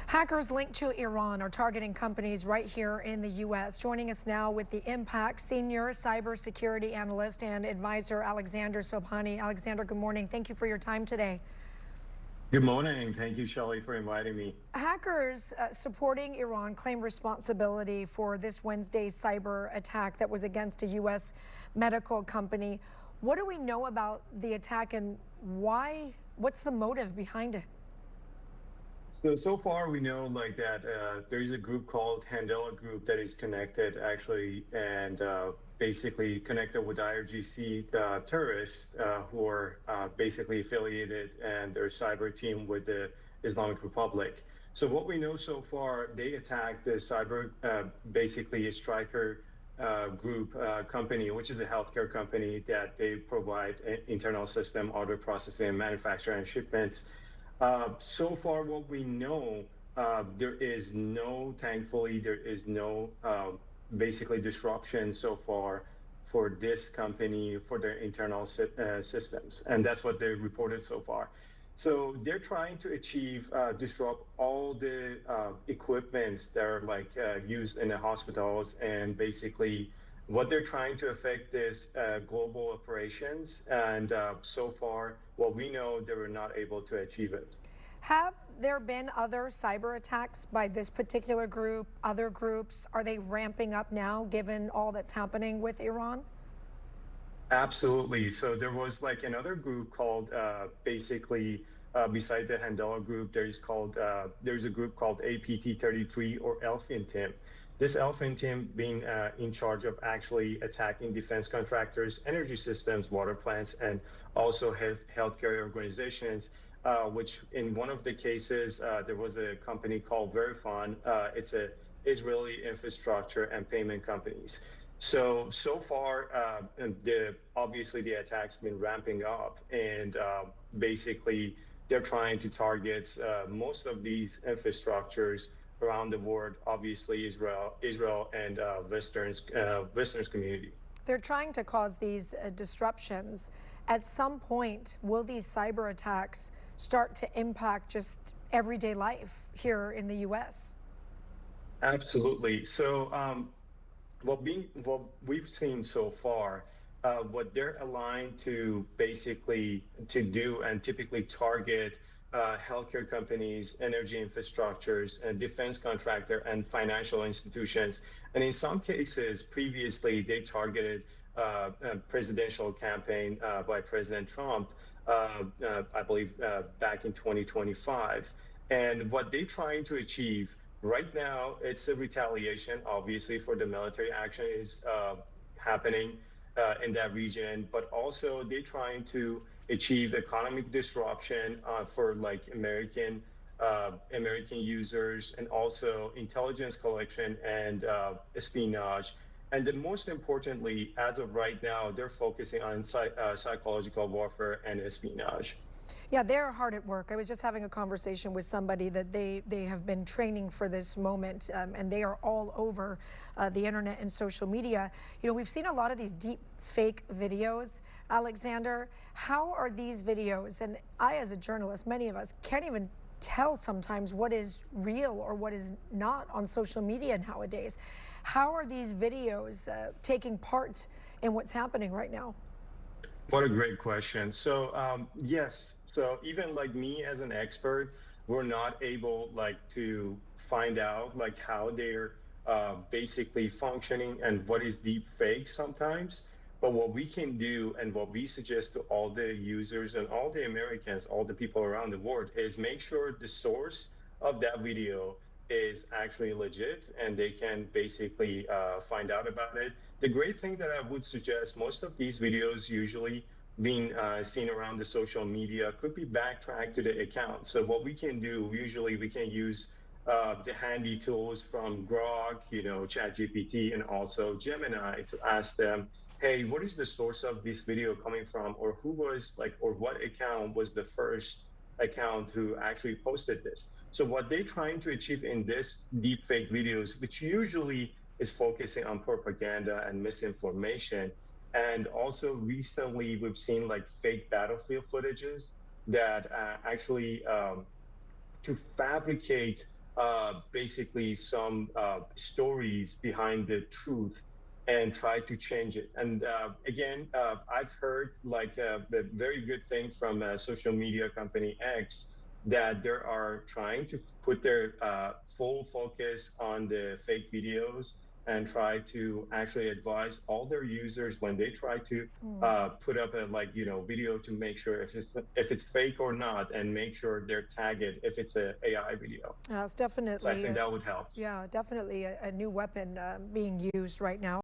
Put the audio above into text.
Hackers linked to Iran are targeting companies right here in the U.S. Joining us now with the impact, senior cybersecurity analyst and advisor Alexander Sobhani. Alexander, good morning. Thank you for your time today. Good morning. Thank you, Shelley, for inviting me. Hackers supporting Iran claim responsibility for this Wednesday's cyber attack that was against a U.S. medical company. What do we know about the attack and why? What's the motive behind it? So far we know that there is a group called Handela Group that is connected actually and basically connected with IRGC terrorists who are basically affiliated and their cyber team with the Islamic Republic. So what we know so far, they attacked the cyber, basically a Stryker group company, which is a healthcare company that they provide internal system, order processing, manufacture, and shipments. So far, what we know, thankfully, there is no basically disruption so far for this company for their internal systems. And that's what they reported so far. So they're trying to achieve, disrupt all the equipments that are used in the hospitals, and basically what they're trying to affect is global operations. And so far, what we know, they were not able to achieve it. Have there been other cyber attacks by this particular group, other groups? Are they ramping up now, given all that's happening with Iran? Absolutely. So there was another group called basically beside the Handela group, there's a group called APT-33 or Elfin Team. This Elfin Team being in charge of actually attacking defense contractors, energy systems, water plants, and also healthcare organizations, which in one of the cases, there was a company called Verifone. It's a Israeli infrastructure and payment companies. So far, obviously the attack's been ramping up, and basically they're trying to target most of these infrastructures around the world, obviously Israel and Western's community. They're trying to cause these disruptions. At some point, will these cyber attacks start to impact just everyday life here in the U.S.? Absolutely. So what we've seen so far, what they're aligned to basically to do and typically target healthcare companies, energy infrastructures, and defense contractor and financial institutions. And in some cases, previously, they targeted a presidential campaign by President Trump, I believe back in 2025. And what they're trying to achieve right now, it's a retaliation, obviously, for the military action is happening in that region, but also they're trying to achieve economic disruption for American users, and also intelligence collection and espionage. And then most importantly, as of right now, they're focusing on psychological warfare and espionage. Yeah, they're hard at work. I was just having a conversation with somebody that they have been training for this moment, and they are all over the internet and social media. You know, we've seen a lot of these deep fake videos. Alexander, how are these videos? And I, as a journalist, many of us can't even tell sometimes what is real or what is not on social media nowadays. How are these videos taking part in what's happening right now? What a great question. So yes, so even me as an expert, we're not able to find out how they're basically functioning and what is deep fake sometimes. But what we can do and what we suggest to all the users and all the Americans, all the people around the world, is make sure the source of that video is actually legit and they can basically find out about it. The great thing that I would suggest, most of these videos usually being seen around the social media could be backtracked to the account. So what we can do, usually we can use the handy tools from Grok, ChatGPT, and also Gemini to ask them, hey, what is the source of this video coming from? Or who was or what account was the first account who actually posted this? So what they're trying to achieve in this deepfake videos, which usually is focusing on propaganda and misinformation. And also recently we've seen fake battlefield footages that actually to fabricate basically some stories behind the truth and try to change it. And again, I've heard like the very good thing from social media company X, that they are trying to put their full focus on the fake videos and try to actually advise all their users when they try to put up a video to make sure if it's fake or not, and make sure they're tagged if it's a AI video. It's So I definitely, think that would help. yeah, definitely a new weapon being used right now.